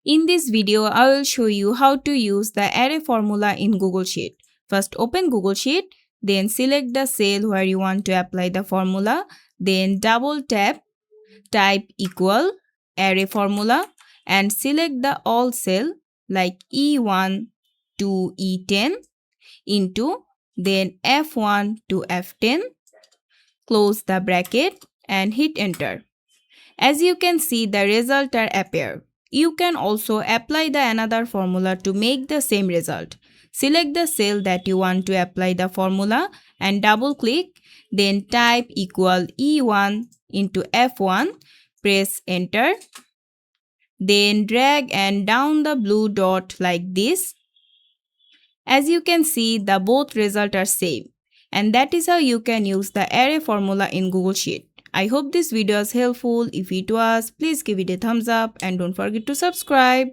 In this video, I will show you how to use the array formula in Google Sheet. First, open Google Sheet, then select the cell where you want to apply the formula, then double tap, type equal array formula and select the all cell like E1 to E10 into then F1 to F10, close the bracket and hit enter. As you can see, the result are appear. You can also apply the another formula to make the same result. Select the cell that you want to apply the formula and double click, then type equal E1 into F1, press enter, then drag and down the blue dot like this. As you can see, the both result are same. And that is how you can use the array formula in Google Sheet. I hope this video is helpful. If it was, please give it a thumbs up and don't forget to subscribe.